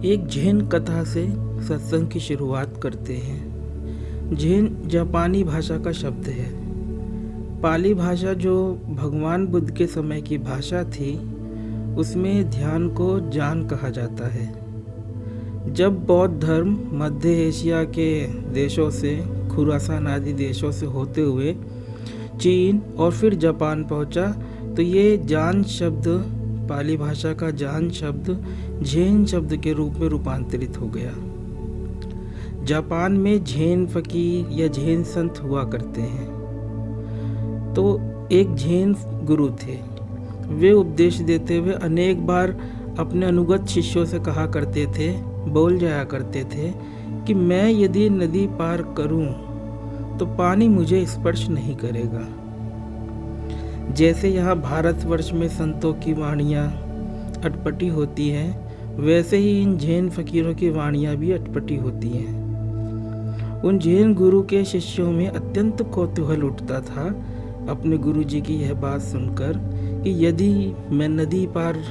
एक झेन कथा से सत्संग की शुरुआत करते हैं। झेन जापानी भाषा का शब्द है। पाली भाषा जो भगवान बुद्ध के समय की भाषा थी, उसमें ध्यान को जान कहा जाता है। जब बौद्ध धर्म मध्य एशिया के देशों से, खुरासान आदि देशों से होते हुए चीन और फिर जापान पहुंचा, तो ये जान शब्द, पाली भाषा का जान शब्द झेन शब्द के रूप में रूपांतरित हो गया। जापान में झेन फकीर या झेन संत हुआ करते हैं। तो एक झेन गुरु थे। वे उपदेश देते हुए अनेक बार अपने अनुगत शिष्यों से कहा करते थे, बोल जाया करते थे कि मैं यदि नदी पार करूं तो पानी मुझे स्पर्श नहीं करेगा। जैसे यहाँ भारतवर्ष में संतों की वाणियाँ अटपटी होती हैं, वैसे ही इन झेन फकीरों की वाणियाँ भी अटपटी होती हैं। उन झेन गुरु के शिष्यों में अत्यंत कौतूहल उठता था अपने गुरु जी की यह बात सुनकर कि यदि मैं नदी पार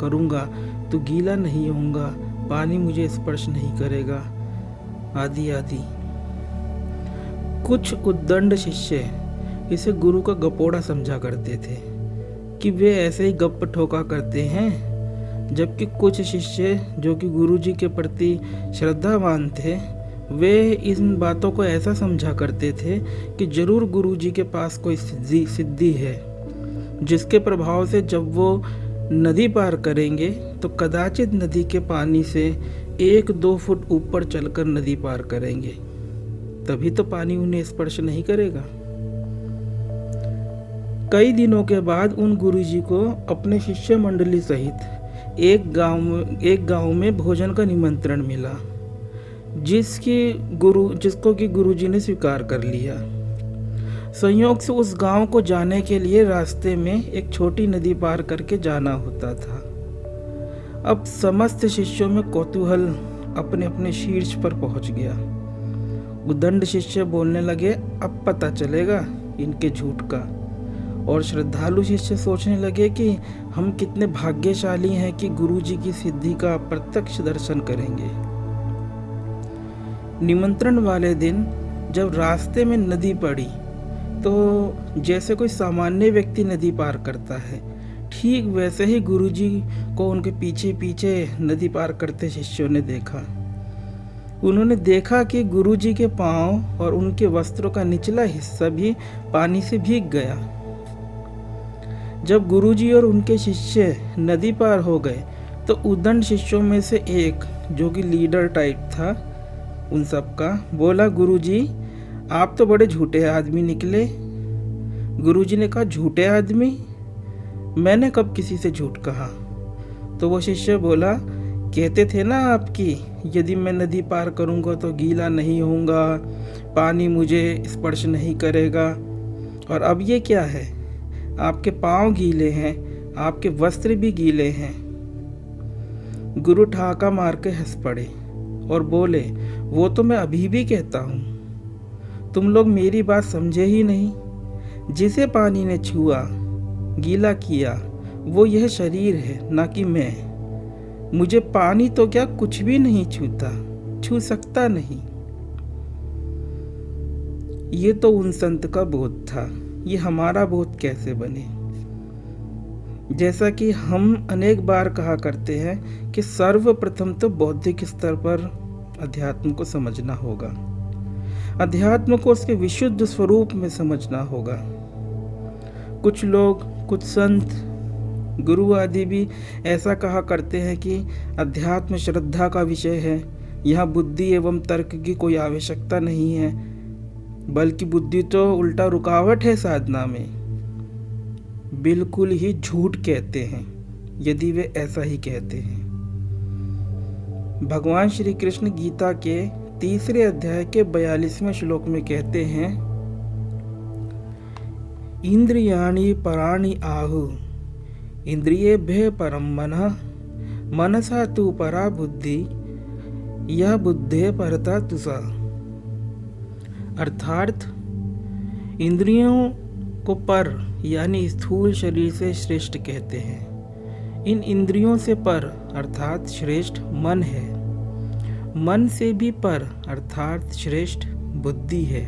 करूँगा तो गीला नहीं होऊंगा, पानी मुझे स्पर्श नहीं करेगा, आदि आदि। कुछ उद्दंड शिष्य इसे गुरु का गपोड़ा समझा करते थे कि वे ऐसे ही गप ठोका करते हैं, जबकि कुछ शिष्य जो कि गुरु जी के प्रति श्रद्धावान थे, वे इन बातों को ऐसा समझा करते थे कि जरूर गुरु जी के पास कोई सिद्धि है, जिसके प्रभाव से जब वो नदी पार करेंगे तो कदाचित नदी के पानी से 1-2 फुट ऊपर चलकर नदी पार करेंगे, तभी तो पानी उन्हें स्पर्श नहीं करेगा। कई दिनों के बाद उन गुरुजी को अपने शिष्य मंडली सहित एक गांव में भोजन का निमंत्रण मिला, जिसको कि गुरुजी ने स्वीकार कर लिया। संयोग से उस गांव को जाने के लिए रास्ते में एक छोटी नदी पार करके जाना होता था। अब समस्त शिष्यों में कौतूहल अपने अपने शीर्ष पर पहुंच गया। उद्दंड शिष्य बोलने लगे, अब पता चलेगा इनके झूठ का। और श्रद्धालु शिष्य सोचने लगे कि हम कितने भाग्यशाली हैं कि गुरु जी की सिद्धि का प्रत्यक्ष दर्शन करेंगे। निमंत्रण वाले दिन जब रास्ते में नदी पड़ी, तो जैसे कोई सामान्य व्यक्ति नदी पार करता है, ठीक वैसे ही गुरुजी को उनके पीछे पीछे नदी पार करते शिष्यों ने देखा। उन्होंने देखा कि गुरुजी के पांव और उनके वस्त्रों का निचला हिस्सा भी पानी से भीग गया। जब गुरुजी और उनके शिष्य नदी पार हो गए, तो उद्दंड शिष्यों में से एक, जो कि लीडर टाइप था उन सब का, बोला, गुरुजी आप तो बड़े झूठे आदमी निकले। गुरुजी ने कहा, झूठे आदमी? मैंने कब किसी से झूठ कहा? तो वो शिष्य बोला, कहते थे ना आपकी, यदि मैं नदी पार करूंगा तो गीला नहीं होऊंगा, पानी मुझे स्पर्श नहीं करेगा। और अब ये क्या है? आपके पांव गीले हैं, आपके वस्त्र भी गीले हैं। गुरु ठहाका मार के हंस पड़े और बोले, वो तो मैं अभी भी कहता हूँ, तुम लोग मेरी बात समझे ही नहीं। जिसे पानी ने छुआ, गीला किया, वो यह शरीर है, ना कि मैं। मुझे पानी तो क्या कुछ भी नहीं छू सकता नहीं। ये तो उन संत का बोध था, ये हमारा बोध कैसे बने? जैसा कि हम अनेक बार कहा करते हैं कि सर्वप्रथम तो बौद्धिक स्तर पर अध्यात्म को समझना होगा। अध्यात्म को उसके विशुद्ध स्वरूप में समझना होगा। कुछ लोग, कुछ संत, गुरु आदि भी ऐसा कहा करते हैं कि अध्यात्म श्रद्धा का विषय है, यहाँ बुद्धि एवं तर्क की कोई आवश्यकता नहीं है, बल्कि बुद्धि तो उल्टा रुकावट है साधना में। बिल्कुल ही झूठ कहते हैं यदि वे ऐसा ही कहते हैं। भगवान श्री कृष्ण गीता के 3 अध्याय के 42वें श्लोक में कहते हैं, इंद्रियाणि पराणि आहु इंद्रियेभ्यः परं मनः मनसा तु परा बुद्धि यह बुद्धे परता तुसा। अर्थात इंद्रियों को पर यानी स्थूल शरीर से श्रेष्ठ कहते हैं। इन इंद्रियों से पर अर्थात श्रेष्ठ मन है। मन से भी पर अर्थात श्रेष्ठ बुद्धि है,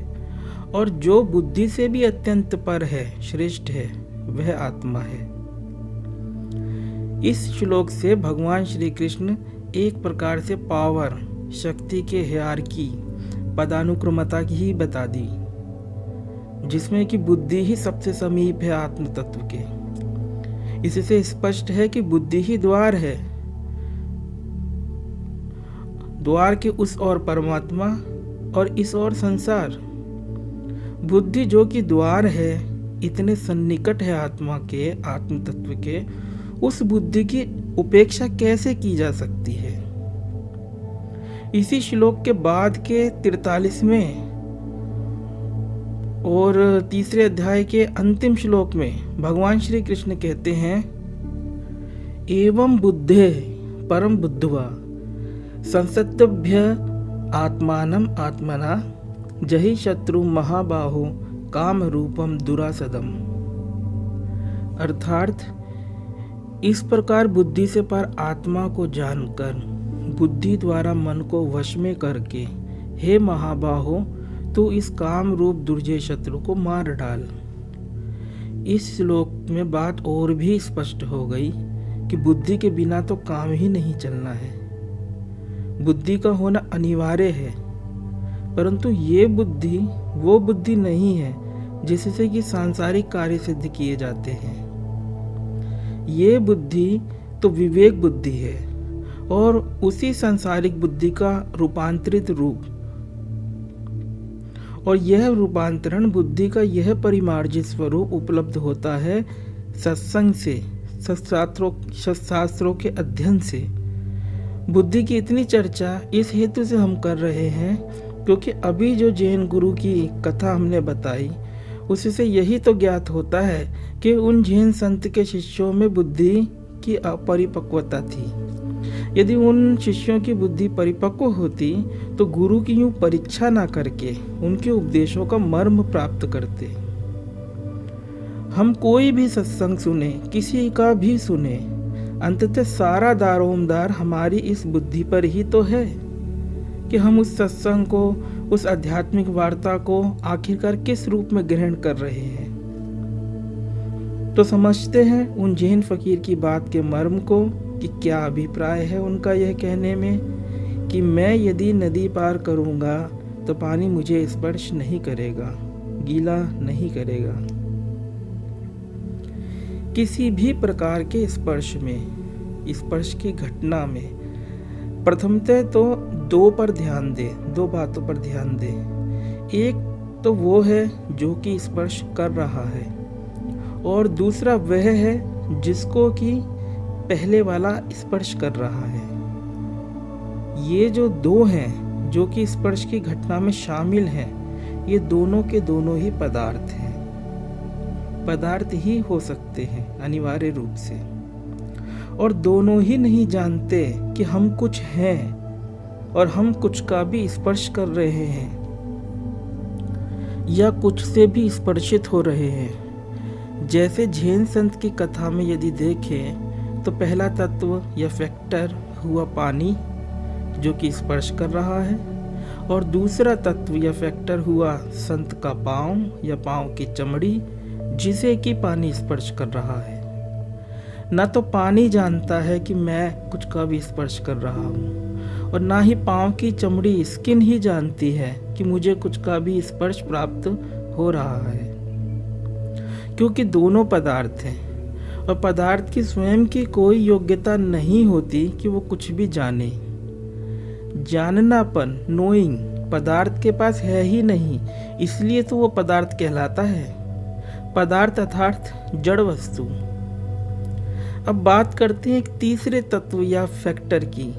और जो बुद्धि से भी अत्यंत पर है, श्रेष्ठ है, वह आत्मा है। इस श्लोक से भगवान श्री कृष्ण एक प्रकार से पावर, शक्ति के हायरार्की, पदानुक्रमता की ही बता दी, जिसमें कि बुद्धि ही सबसे समीप है आत्म तत्व के। इससे स्पष्ट है कि बुद्धि ही द्वार है, द्वार के उस ओर परमात्मा और इस ओर संसार। बुद्धि जो कि द्वार है, इतने सन्निकट है आत्मा के, आत्म तत्व के, उस बुद्धि की उपेक्षा कैसे की जा सकती है। इसी श्लोक के बाद के 43वें और तीसरे अध्याय के अंतिम श्लोक में भगवान श्री कृष्ण कहते हैं, एवं बुद्धे परम बुद्धवा संसत्तभ्य आत्मानम आत्मना जहि शत्रु महाबाहो काम रूपम दुरासदम। अर्थात इस प्रकार बुद्धि से पर आत्मा को जानकर, बुद्धि द्वारा मन को वश में करके, हे महाबाहो, तो इस काम रूप दुर्जय शत्रु को मार डाल। इस श्लोक में बात और भी स्पष्ट हो गई कि बुद्धि के बिना तो काम ही नहीं चलना है। बुद्धि का होना अनिवार्य है, परंतु ये बुद्धि वो बुद्धि नहीं है जिससे कि सांसारिक कार्य सिद्ध किए जाते हैं। ये बुद्धि तो विवेक बुद्धि है, और उसी सांसारिक बुद्धि का रूपांतरित रूप, और यह रूपांतरण बुद्धि का यह परिमार्जित स्वरूप उपलब्ध होता है सत्संग से, शास्त्रों के अध्ययन से। बुद्धि की इतनी चर्चा इस हेतु से हम कर रहे हैं क्योंकि अभी जो जैन गुरु की कथा हमने बताई, उससे यही तो ज्ञात होता है कि उन जैन संत के शिष्यों में बुद्धि की अपरिपक्वता थी। यदि उन शिष्यों की बुद्धि परिपक्व होती तो गुरु की यूं परीक्षा ना करके उनके उपदेशों का मर्म प्राप्त करते। हम कोई भी सत्संग सुने, किसी का भी सुने, अंततः सारा दारोमदार हमारी इस बुद्धि पर ही तो है कि हम उस सत्संग को, उस आध्यात्मिक वार्ता को आखिरकार किस रूप में ग्रहण कर रहे हैं। तो समझते हैं उन जैन फकीर की बात के मर्म को कि क्या अभिप्राय है उनका यह कहने में कि मैं यदि नदी पार करूंगा तो पानी मुझे स्पर्श नहीं करेगा, गीला नहीं करेगा। किसी भी प्रकार के स्पर्श में, स्पर्श की घटना में प्रथमतः तो दो बातों पर ध्यान दे। एक तो वो है जो कि स्पर्श कर रहा है, और दूसरा वह है जिसको कि पहले वाला स्पर्श कर रहा है। ये जो दो हैं जो कि स्पर्श की घटना में शामिल हैं, ये दोनों के दोनों ही पदार्थ हैं, पदार्थ ही हो सकते हैं अनिवार्य रूप से, और दोनों ही नहीं जानते कि हम कुछ हैं और हम कुछ का भी स्पर्श कर रहे हैं या कुछ से भी स्पर्शित हो रहे हैं। जैसे जैन संत की कथा में यदि देखें तो पहला तत्व या फैक्टर हुआ पानी जो कि स्पर्श कर रहा है, और दूसरा तत्व या फैक्टर हुआ संत का पाँव या पाँव की चमड़ी जिसे कि पानी स्पर्श कर रहा है। न तो पानी जानता है कि मैं कुछ का भी स्पर्श कर रहा हूँ, और ना ही पाँव की चमड़ी, स्किन ही जानती है कि मुझे कुछ का भी स्पर्श प्राप्त हो रहा है, क्योंकि दोनों पदार्थ हैं और पदार्थ की स्वयं की कोई योग्यता नहीं होती कि वो कुछ भी जाने। जाननापन, नोइंग, पदार्थ के पास है ही नहीं, इसलिए तो वो पदार्थ कहलाता है। पदार्थ अर्थात जड़ वस्तु। अब बात करते हैं एक तीसरे तत्व या फैक्टर की,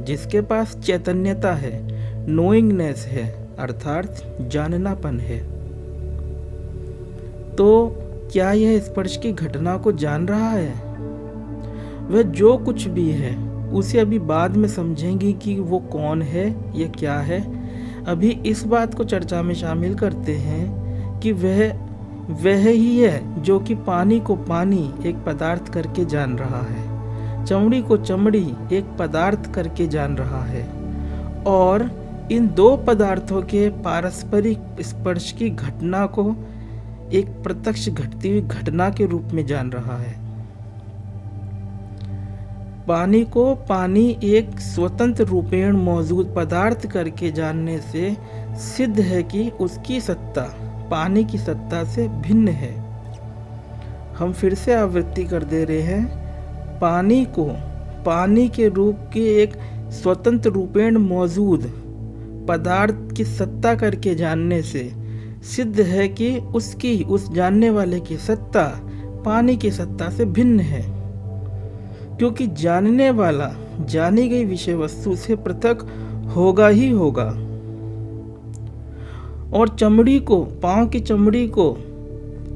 जिसके पास चैतन्यता है, नोइंगनेस है, अर्थात जाननापन है। तो क्या यह स्पर्श की घटना को जान रहा है? वह जो कुछ भी है उसे अभी बाद में समझेंगे कि वो कौन है या क्या है। अभी इस बात को चर्चा में शामिल करते हैं कि वह ही है जो कि पानी को पानी एक पदार्थ करके जान रहा है, चमड़ी को चमड़ी एक पदार्थ करके जान रहा है, और इन दो पदार्थों के पारस्परिक स्पर्श की घटना को एक प्रत्यक्ष घटती हुई घटना के रूप में जान रहा है। पानी को पानी एक स्वतंत्र रूपेण मौजूद पदार्थ करके जानने से सिद्ध है कि उसकी सत्ता पानी की सत्ता से भिन्न है। हम फिर से आवृत्ति कर दे रहे हैं, पानी को पानी के रूप के एक स्वतंत्र रूपेण मौजूद पदार्थ की सत्ता करके जानने से सिद्ध है कि उसकी उस जानने वाले की सत्ता पानी की सत्ता से भिन्न है, क्योंकि जानने वाला जानी गई विषय वस्तु से पृथक होगा ही होगा। और चमड़ी को, पांव की चमड़ी को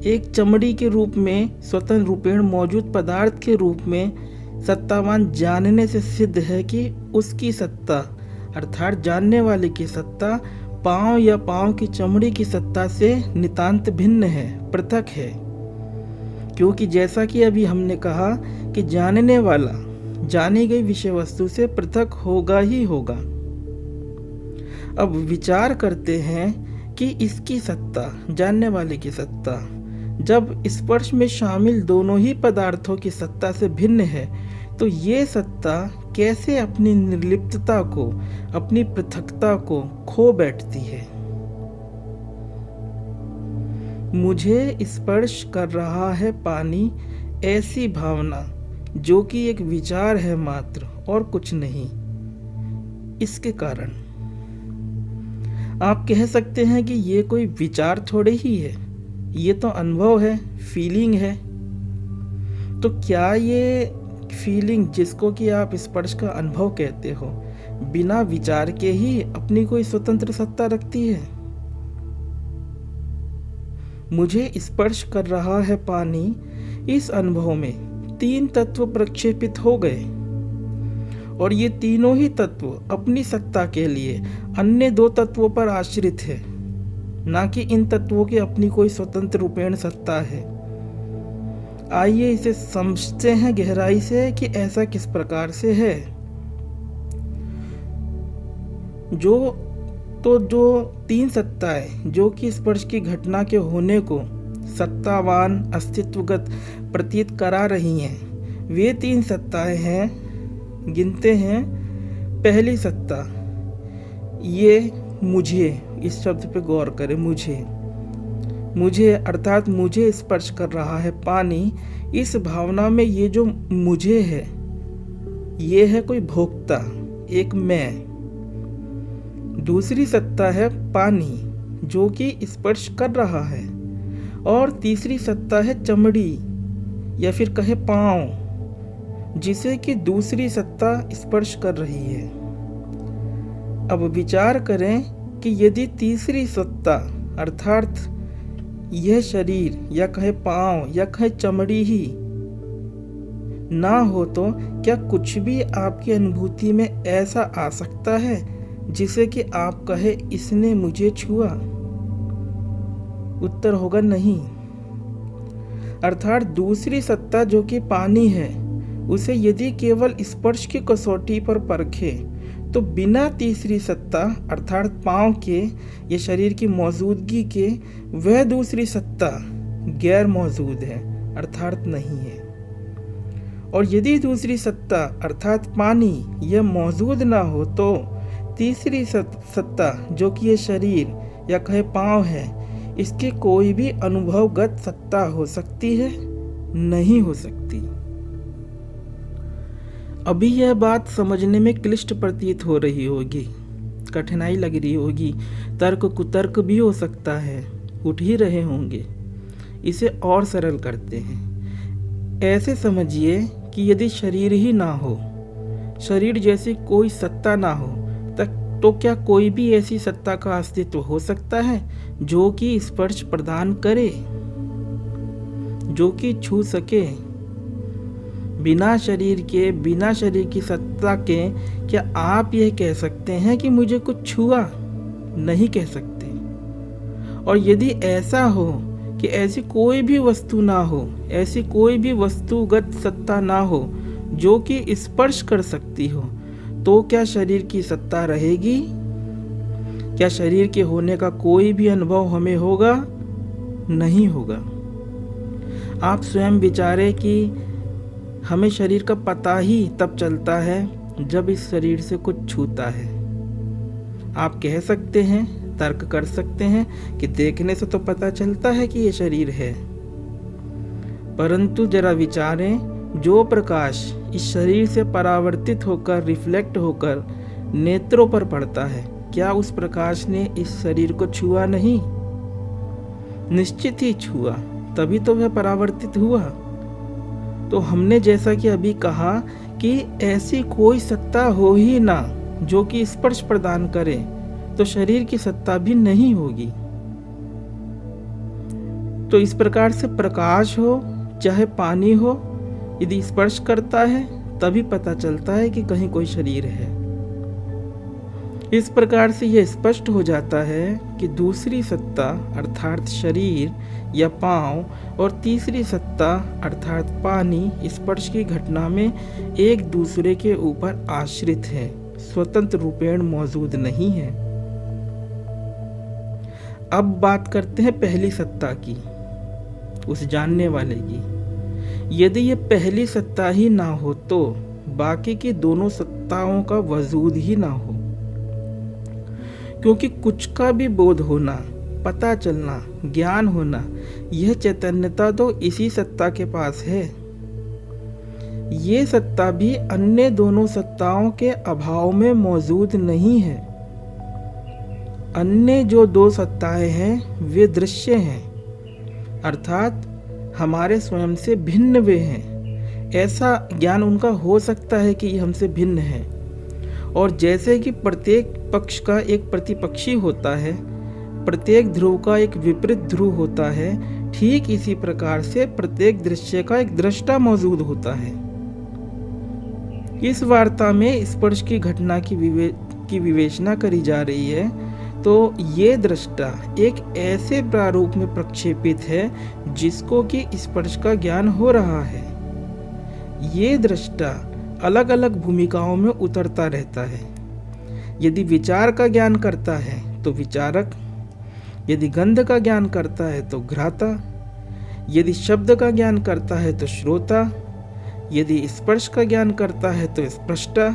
एक चमड़ी के रूप में स्वतंत्र रूपेण मौजूद पदार्थ के रूप में सत्तावान जानने से सिद्ध है कि उसकी सत्ता अर्थात जानने वाले की सत्ता पांव या पांव की चमड़ी की सत्ता से नितांत भिन्न है, पृथक है। क्योंकि जैसा कि अभी हमने कहा कि जानने वाला जानी गई विषय वस्तु से पृथक होगा ही होगा। अब विचार करते हैं कि इसकी सत्ता, जानने वाले की सत्ता, जब स्पर्श में शामिल दोनों ही पदार्थों की सत्ता से भिन्न है, तो ये सत्ता कैसे अपनी निर्लिप्तता को, अपनी पृथकता को खो बैठती है। मुझे स्पर्श कर रहा है पानी, ऐसी भावना जो कि एक विचार है मात्र और कुछ नहीं। इसके कारण आप कह सकते हैं कि ये कोई विचार थोड़े ही है, ये तो अनुभव है, फीलिंग है। तो क्या ये फीलिंग जिसको कि आप स्पर्श का अनुभव कहते हो, बिना विचार के ही अपनी कोई स्वतंत्र सत्ता रखती है? मुझे स्पर्श कर रहा है पानी, इस अनुभव में 3 तत्व प्रक्षेपित हो गए और ये तीनों ही तत्व अपनी सत्ता के लिए अन्य 2 तत्वों पर आश्रित है, ना कि इन तत्वों की अपनी कोई स्वतंत्र रूपेण सत्ता है। आइए इसे समझते हैं गहराई से कि ऐसा किस प्रकार से है। जो 3 सत्ताएं जो कि स्पर्श की घटना के होने को सत्तावान अस्तित्वगत प्रतीत करा रही हैं, वे 3 सत्ताएं हैं, गिनते हैं। पहली सत्ता, ये मुझे, इस शब्द पे गौर करें, मुझे अर्थात मुझे स्पर्श कर रहा है पानी। इस भावना में ये जो मुझे है, ये है कोई भोक्ता, एक मैं। दूसरी सत्ता है पानी जो कि स्पर्श कर रहा है, और तीसरी सत्ता है चमड़ी या फिर कहे पांव, जिसे कि दूसरी सत्ता स्पर्श कर रही है। अब विचार करें कि यदि तीसरी सत्ता अर्थात यह शरीर या कहे पांव या कहे चमड़ी ही ना हो, तो क्या कुछ भी आपकी अनुभूति में ऐसा आ सकता है जिसे कि आप कहे इसने मुझे छुआ? उत्तर होगा नहीं। अर्थात दूसरी सत्ता जो कि पानी है, उसे यदि केवल स्पर्श की कसौटी पर परखे तो बिना तीसरी सत्ता अर्थात पांव के या शरीर की मौजूदगी के वह दूसरी सत्ता गैर मौजूद है अर्थात नहीं है। और यदि दूसरी सत्ता अर्थात पानी यह मौजूद ना हो, तो तीसरी सत्ता जो कि ये शरीर या कहे पांव है, इसकी कोई भी अनुभवगत सत्ता हो सकती है? नहीं हो सकती। अभी यह बात समझने में क्लिष्ट प्रतीत हो रही होगी, कठिनाई लग रही होगी, तर्क कुतर्क भी हो सकता है, उठ ही रहे होंगे। इसे और सरल करते हैं। ऐसे समझिए कि यदि शरीर ही ना हो, शरीर जैसी कोई सत्ता ना हो, तो क्या कोई भी ऐसी सत्ता का अस्तित्व हो सकता है जो कि स्पर्श प्रदान करे, जो कि छू सके? बिना शरीर के, बिना शरीर की सत्ता के क्या आप यह कह सकते हैं कि मुझे कुछ छुआ? नहीं कह सकते। और यदि ऐसा हो कि ऐसी कोई भी वस्तु ना हो, ऐसी कोई भी वस्तुगत सत्ता ना हो जो कि स्पर्श कर सकती हो, तो क्या शरीर की सत्ता रहेगी? क्या शरीर के होने का कोई भी अनुभव हमें होगा? नहीं होगा। आप स्वयं विचारें कि हमें शरीर का पता ही तब चलता है जब इस शरीर से कुछ छूता है। आप कह सकते हैं, तर्क कर सकते हैं कि देखने से तो पता चलता है कि ये शरीर है, परंतु जरा विचारें, जो प्रकाश इस शरीर से परावर्तित होकर, रिफ्लेक्ट होकर नेत्रों पर पड़ता है, क्या उस प्रकाश ने इस शरीर को छुआ? नहीं, निश्चित ही छुआ, तभी तो वह परावर्तित हुआ। तो हमने जैसा कि अभी कहा कि ऐसी कोई सत्ता हो ही ना जो कि स्पर्श प्रदान करे, तो शरीर की सत्ता भी नहीं होगी। तो इस प्रकार से प्रकाश हो चाहे पानी हो, यदि स्पर्श करता है तभी पता चलता है कि कहीं कोई शरीर है। इस प्रकार से यह स्पष्ट हो जाता है कि दूसरी सत्ता अर्थात शरीर या पांव और तीसरी सत्ता अर्थात पानी स्पर्श की घटना में एक दूसरे के ऊपर आश्रित है, स्वतंत्र रूपेण मौजूद नहीं है। अब बात करते हैं पहली सत्ता की, उस जानने वाले की। यदि ये पहली सत्ता ही ना हो तो बाकी की दोनों सत्ताओं का वजूद ही ना हो, क्योंकि कुछ का भी बोध होना, पता चलना, ज्ञान होना, यह चैतन्यता तो इसी सत्ता के पास है। ये सत्ता भी अन्य दोनों सत्ताओं के अभाव में मौजूद नहीं है। अन्य जो दो सत्ताएं हैं वे दृश्य हैं, अर्थात हमारे स्वयं से भिन्न वे हैं। ऐसा ज्ञान उनका हो सकता है कि ये हमसे भिन्न है। और जैसे कि प्रत्येक पक्ष का एक प्रतिपक्षी होता है, प्रत्येक ध्रुव का एक विपरीत ध्रुव होता है, ठीक इसी प्रकार से प्रत्येक दृश्य का एक दृष्टा मौजूद होता है। इस वार्ता में स्पर्श की घटना की विवेचना करी जा रही है, तो ये दृष्टा एक ऐसे प्रारूप में प्रक्षेपित है जिसको कि स्पर्श का ज्ञान हो रहा है। ये दृष्टा अलग अलग भूमिकाओं में उतरता रहता है। यदि विचार का ज्ञान करता है तो विचारक, यदि गंध का ज्ञान करता है तो घ्राता, यदि शब्द का ज्ञान करता है तो श्रोता, यदि स्पर्श का ज्ञान करता है तो स्पष्टा।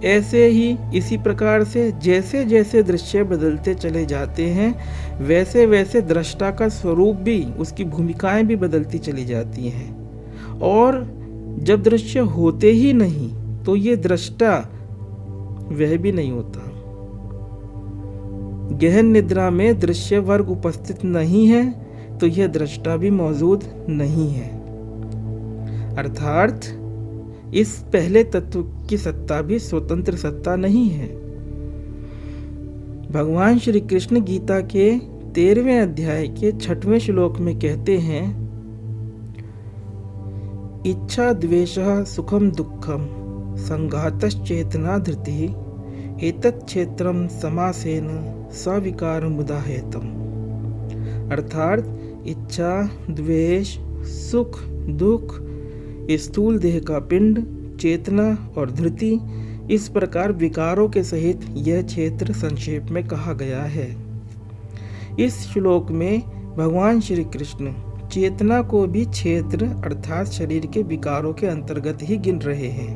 ऐसे ही इसी प्रकार से जैसे जैसे दृश्य बदलते चले जाते हैं, वैसे वैसे दृष्टा का स्वरूप भी, उसकी भूमिकाएं भी बदलती चली जाती हैं। और जब दृश्य होते ही नहीं तो ये दृष्टा वह भी नहीं होता। गहन निद्रा में दृश्य वर्ग उपस्थित नहीं है तो यह दृष्टा भी मौजूद नहीं है। अर्थात इस पहले तत्व की सत्ता भी स्वतंत्र सत्ता नहीं है। भगवान श्री कृष्ण गीता के 13वें अध्याय के 6वें श्लोक में कहते हैं, इच्छा द्वेषः सुखम दुःखम संघातश्चेतना धृतिः एतत् क्षेत्रम समासेन सविकार मुदाहेतम। अर्थात इच्छा, द्वेष, सुख, दुख, स्थूल देह का पिंड, चेतना और धृति, इस प्रकार विकारों के सहित यह क्षेत्र संक्षेप में कहा गया है। इस श्लोक में भगवान श्री कृष्ण चेतना को भी क्षेत्र अर्थात शरीर के विकारों के अंतर्गत ही गिन रहे हैं।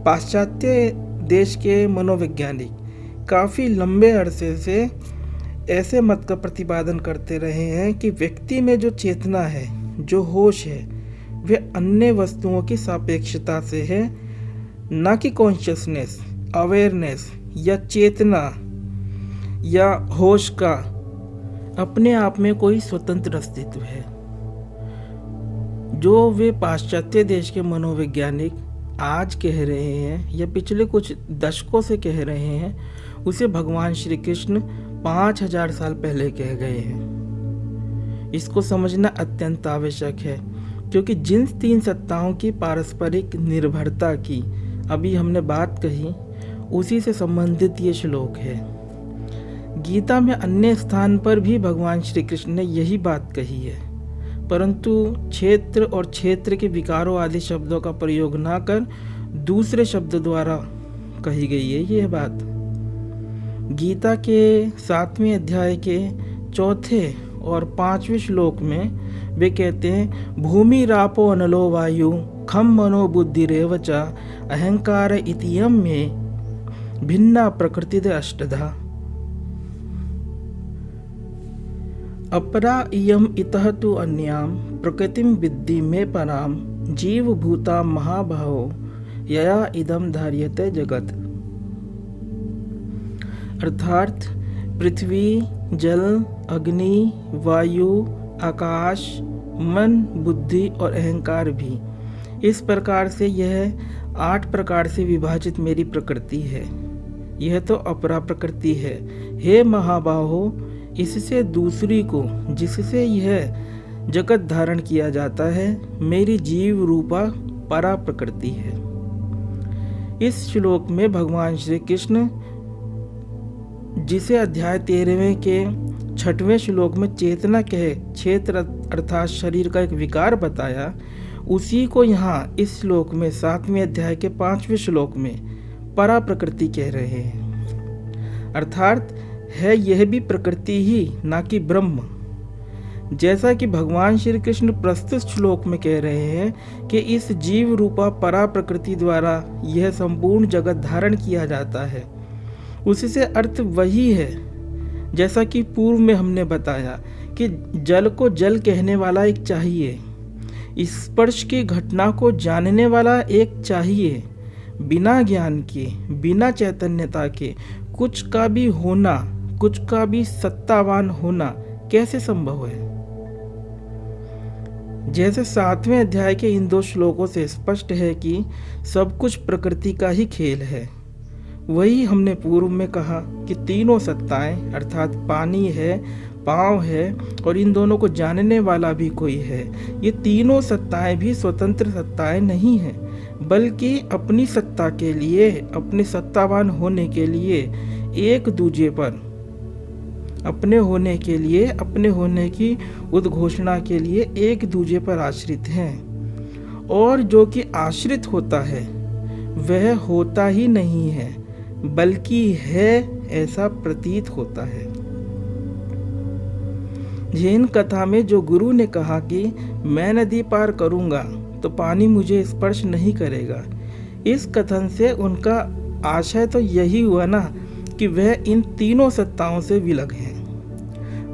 पाश्चात्य देश के मनोवैज्ञानिक काफ़ी लंबे अरसे से ऐसे मत का प्रतिपादन करते रहे हैं कि व्यक्ति में जो चेतना है, जो होश है, वे अन्य वस्तुओं की सापेक्षता से है, न कि कॉन्शियसनेस, अवेयरनेस या चेतना या होश का अपने आप में कोई स्वतंत्र अस्तित्व है। जो वे पाश्चात्य देश के मनोवैज्ञानिक आज कह रहे हैं या पिछले कुछ दशकों से कह रहे हैं, उसे भगवान श्री कृष्ण 5000 साल पहले कह गए हैं। इसको समझना अत्यंत आवश्यक है, क्योंकि जिन तीन सत्ताओं की पारस्परिक निर्भरता की अभी हमने बात कही, उसी से संबंधित ये श्लोक है। गीता में अन्य स्थान पर भी भगवान श्री कृष्ण ने यही बात कही है, परंतु क्षेत्र और क्षेत्र के विकारों आदि शब्दों का प्रयोग न कर दूसरे शब्द द्वारा कही गई है यह बात। गीता के 7वें अध्याय के 4 और 5वें श्लोक में वे कहते हैं, भूमि रापो अनलो वायु खम मनो बुद्धिरेव च अहंकार इतियम में भिन्ना प्रकृति अष्टधा अपरा इयम इतः तु अन्याम प्रकृतिम विद्धि में पराम जीव भूता महाबाहो यया इदम धार्यते जगत। अर्थात पृथ्वी, जल, अग्नि, वायु, आकाश, मन, बुद्धि और अहंकार भी, इस प्रकार से यह 8 प्रकार से विभाजित मेरी प्रकृति है। यह तो अपरा प्रकृति है। हे महाबाहो, इससे दूसरी को जिससे यह जगत धारण किया जाता है मेरी जीव रूपा परा प्रकृति है। इस श्लोक में भगवान श्री कृष्ण जिसे अध्याय 13वें के 6वें श्लोक में चेतना कहे क्षेत्र अर्थात शरीर का एक विकार बताया, उसी को यहाँ इस श्लोक में 7वें अध्याय के 5वें श्लोक में परा प्रकृति कह रहे हैं। अर्थात है यह भी प्रकृति ही, ना कि ब्रह्म। जैसा कि भगवान श्री कृष्ण प्रस्तुत श्लोक में कह रहे हैं कि इस जीव रूपा परा प्रकृति द्वारा यह संपूर्ण जगत धारण किया जाता है, उससे अर्थ वही है जैसा कि पूर्व में हमने बताया कि जल को जल कहने वाला एक चाहिए, स्पर्श की घटना को जानने वाला एक चाहिए। बिना ज्ञान के, बिना चैतन्यता के कुछ का भी होना, कुछ का भी सत्तावान होना कैसे संभव है। जैसे 7वें अध्याय के इन 2 श्लोकों से स्पष्ट है कि सब कुछ प्रकृति का ही खेल है, वही हमने पूर्व में कहा कि तीनों सत्ताएं अर्थात पानी है, पाँव है और इन दोनों को जानने वाला भी कोई है। ये तीनों सत्ताएं भी स्वतंत्र सत्ताएं नहीं हैं, बल्कि अपनी सत्ता के लिए, अपने सत्तावान होने के लिए एक दूजे पर, अपने होने के लिए, अपने होने की उद्घोषणा के लिए एक दूजे पर आश्रित हैं। और जो कि आश्रित होता है वह होता ही नहीं है, बल्कि है ऐसा प्रतीत होता है। जैन कथा में जो गुरु ने कहा कि मैं नदी पार करूंगा तो पानी मुझे स्पर्श नहीं करेगा, इस कथन से उनका आशय तो यही हुआ ना कि वह इन तीनों सत्ताओं से विलग हैं।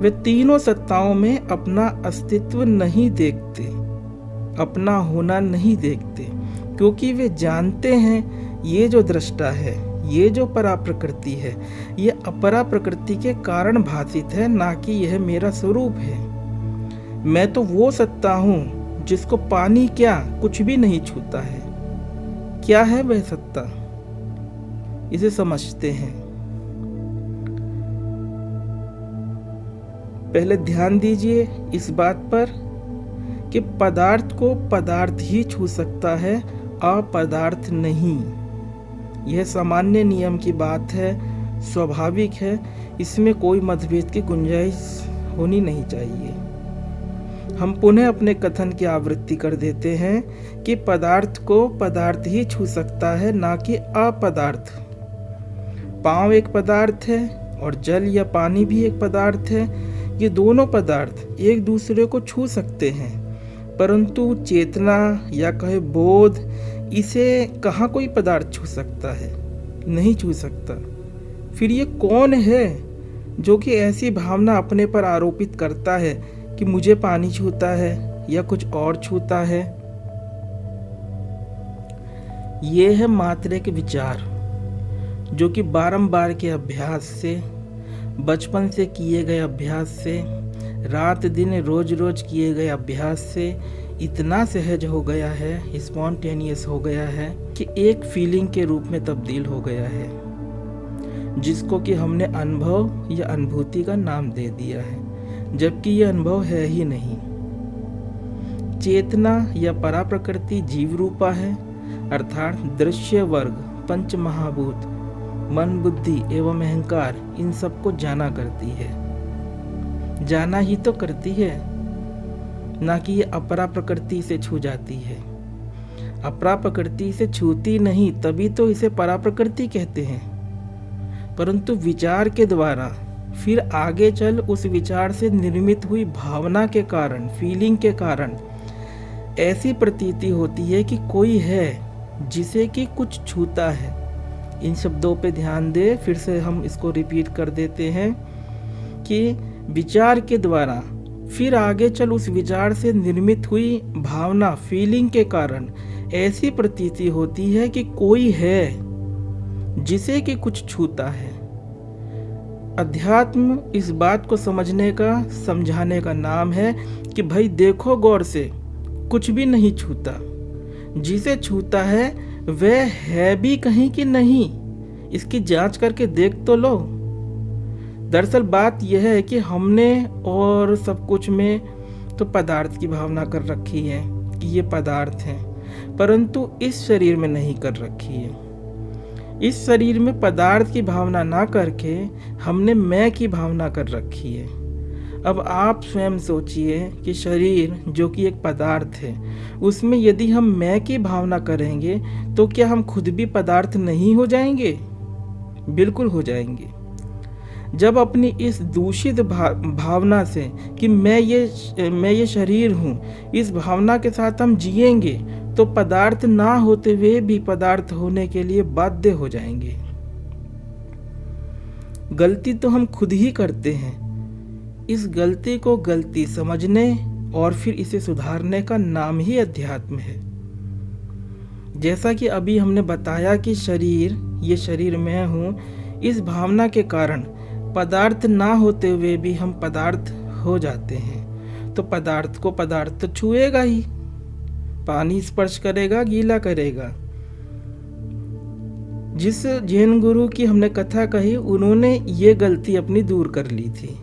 वे तीनों सत्ताओं में अपना अस्तित्व नहीं देखते, अपना होना नहीं देखते, क्योंकि वे जानते हैं ये जो दृष्टा है, ये जो परा प्रकृति है, ये अपरा प्रकृति के कारण भाषित है, ना कि यह मेरा स्वरूप है। मैं तो वो सत्ता हूँ जिसको पानी क्या कुछ भी नहीं छूता है। क्या है वह सत्ता, इसे समझते हैं। पहले ध्यान दीजिए इस बात पर कि पदार्थ को पदार्थ ही छू सकता है, अपदार्थ नहीं। यह सामान्य नियम की बात है, स्वाभाविक है, इसमें कोई मतभेद की गुंजाइश होनी नहीं चाहिए। हम पुनः अपने कथन की आवृत्ति कर देते हैं कि पदार्थ को पदार्थ ही छू सकता है, ना कि अपदार्थ। पाँव एक पदार्थ है और जल या पानी भी एक पदार्थ है। ये दोनों पदार्थ एक दूसरे को छू सकते हैं, परंतु चेतना या कहे बोध, इसे कहाँ कोई पदार्थ छू सकता है, नहीं छू सकता। फिर ये कौन है जो कि ऐसी भावना अपने पर आरोपित करता है कि मुझे पानी छूता है या कुछ और छूता है। ये है मात्र एक विचार जो कि बारंबार के अभ्यास से, बचपन से किए गए अभ्यास से, रात दिन रोज रोज किए गए अभ्यास से इतना सहज हो गया है, स्पॉन्टेनियस हो गया है कि एक फीलिंग के रूप में तब्दील हो गया है, जिसको कि हमने अनुभव या अनुभूति का नाम दे दिया है, जबकि यह अनुभव है ही नहीं। चेतना या परा प्रकृति जीव रूपा है, अर्थात दृश्य वर्ग, पंच महाभूत, मन, बुद्धि एवं अहंकार, इन सबको जाना करती है। जाना ही तो करती है, ना कि ये अपरा प्रकृति से छू जाती है। अपरा प्रकृति इसे छूती नहीं, तभी तो इसे परा प्रकृति कहते हैं। परंतु विचार के द्वारा फिर आगे चल उस विचार से निर्मित हुई भावना के कारण, फीलिंग के कारण ऐसी प्रतीति होती है कि कोई है जिसे कि कुछ छूता है। इन शब्दों पे ध्यान दे, फिर से हम इसको रिपीट कर देते हैं कि विचार के द्वारा फिर आगे चल उस विचार से निर्मित हुई भावना, फीलिंग के कारण ऐसी प्रतीति होती है कि कोई है जिसे कि कुछ छूता है। अध्यात्म इस बात को समझने का, समझाने का नाम है कि भाई देखो गौर से, कुछ भी नहीं छूता। जिसे छूता है वह है भी कहीं कि नहीं, इसकी जांच करके देख तो लो। दरअसल बात यह है कि हमने और सब कुछ में तो पदार्थ की भावना कर रखी है कि ये पदार्थ हैं, परंतु इस शरीर में नहीं कर रखी है। इस शरीर में पदार्थ की भावना ना करके हमने मैं की भावना कर रखी है। अब आप स्वयं सोचिए कि शरीर जो कि एक पदार्थ है, उसमें यदि हम मैं की भावना करेंगे तो क्या हम खुद भी पदार्थ नहीं हो जाएंगे? बिल्कुल हो जाएंगे। जब अपनी इस दूषित भावना से कि मैं ये शरीर हूँ, इस भावना के साथ हम जिएंगे तो पदार्थ ना होते हुए भी पदार्थ होने के लिए बाध्य हो जाएंगे। गलती तो हम खुद ही करते हैं। इस गलती को गलती समझने और फिर इसे सुधारने का नाम ही अध्यात्म है। जैसा कि अभी हमने बताया कि शरीर, ये शरीर मैं हूँ, इस भावना के कारण पदार्थ ना होते हुए भी हम पदार्थ हो जाते हैं। तो पदार्थ को पदार्थ तो छुएगा ही, पानी स्पर्श करेगा, गीला करेगा। जिस जैन गुरु की हमने कथा कही, उन्होंने ये गलती अपनी दूर कर ली थी।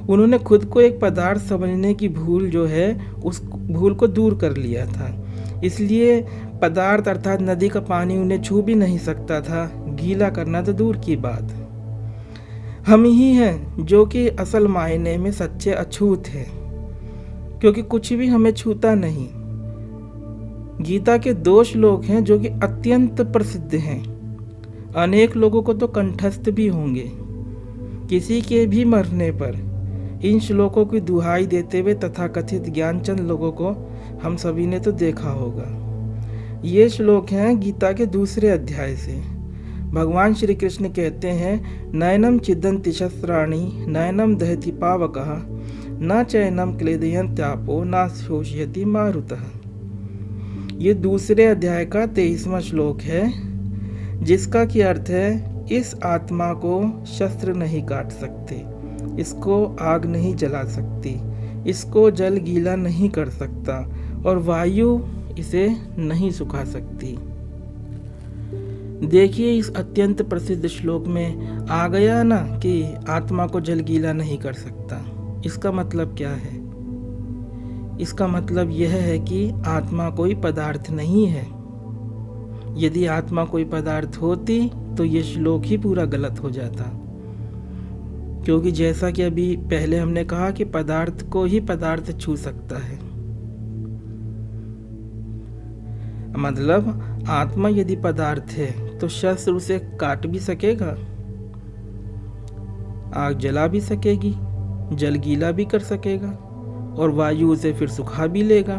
उन्होंने खुद को एक पदार्थ समझने की भूल जो है, उस भूल को दूर कर लिया था। इसलिए पदार्थ अर्थात नदी का पानी उन्हें छू भी नहीं सकता था, गीला करना तो दूर की बात। हम ही हैं जो कि असल मायने में सच्चे अछूत हैं, क्योंकि कुछ भी हमें छूता नहीं। गीता के 2 श्लोक हैं जो कि अत्यंत प्रसिद्ध हैं, अनेक लोगों को तो कंठस्थ भी होंगे। किसी के भी मरने पर इन श्लोकों की दुहाई देते हुए तथाकथित ज्ञानचंद लोगों को हम सभी ने तो देखा होगा। ये श्लोक हैं गीता के 2 अध्याय से। भगवान श्री कृष्ण कहते हैं, नयनम छिदन्ति शस्त्राणि नयनम दहति पावकः न चैनम क्लेदयन्त्यापो न शोषयति मारुतः। ये 2 अध्याय का 23वां श्लोक है, जिसका की अर्थ है इस आत्मा को शस्त्र नहीं काट सकते, इसको आग नहीं जला सकती, इसको जल गीला नहीं कर सकता और वायु इसे नहीं सुखा सकती। देखिए इस अत्यंत प्रसिद्ध श्लोक में आ गया ना कि आत्मा को जल गीला नहीं कर सकता। इसका मतलब क्या है? इसका मतलब यह है कि आत्मा कोई पदार्थ नहीं है। यदि आत्मा कोई पदार्थ होती तो ये श्लोक ही पूरा गलत हो जाता, क्योंकि जैसा कि अभी पहले हमने कहा कि पदार्थ को ही पदार्थ छू सकता है। मतलब आत्मा यदि पदार्थ है तो शस्त्र उसे काट भी सकेगा, आग जला भी सकेगी, जल गीला भी कर सकेगा और वायु उसे फिर सुखा भी लेगा।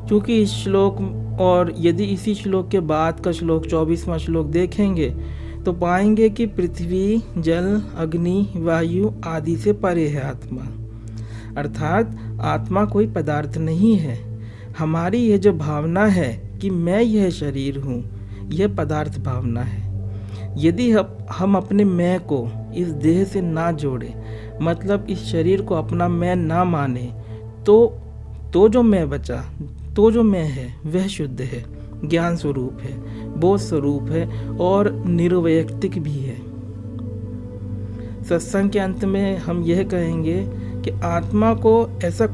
क्योंकि इस श्लोक, और यदि इसी श्लोक के बाद का श्लोक 24वां श्लोक देखेंगे तो पाएंगे कि पृथ्वी, जल, अग्नि, वायु आदि से परे है आत्मा। अर्थात आत्मा कोई पदार्थ नहीं है। हमारी यह जो भावना है कि मैं यह शरीर हूँ, यह पदार्थ भावना है। यदि हम अपने मैं को इस देह से ना जोड़े, मतलब इस शरीर को अपना मैं ना माने, तो जो मैं बचा, तो जो मैं है वह शुद्ध है, ज्ञान स्वरूप है, बोध स्वरूप है और निर्वैयक्तिक भी है। सत्संग के अंत में हम यह कहेंगे कि आत्मा को ऐसा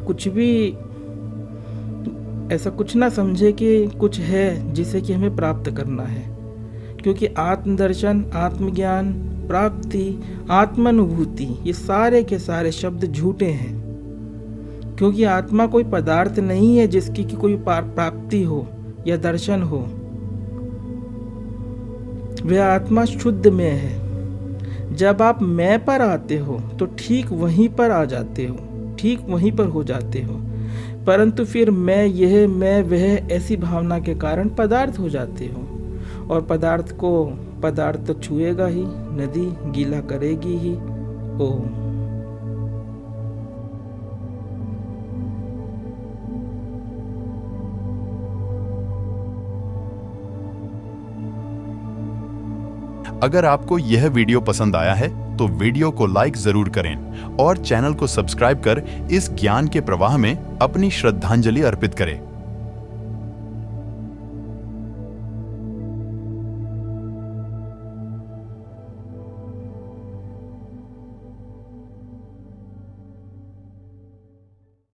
कुछ ना समझे कि कुछ है जिसे कि हमें प्राप्त करना है, क्योंकि आत्मदर्शन, आत्मज्ञान, प्राप्ति, आत्मानुभूति ये सारे के सारे शब्द झूठे हैं। क्योंकि आत्मा कोई पदार्थ नहीं है जिसकी कि कोई प्राप्ति हो या दर्शन हो, वह आत्मा शुद्ध में है। जब आप मैं पर आते हो तो ठीक वहीं पर आ जाते हो, ठीक वहीं पर हो जाते हो। परंतु फिर मैं यह मैं वह ऐसी भावना के कारण पदार्थ हो जाते हो, और पदार्थ को पदार्थ तो छुएगा ही, नदी गीला करेगी ही। ओम। अगर आपको यह वीडियो पसंद आया है तो वीडियो को लाइक जरूर करें और चैनल को सब्सक्राइब कर इस ज्ञान के प्रवाह में अपनी श्रद्धांजलि अर्पित करें।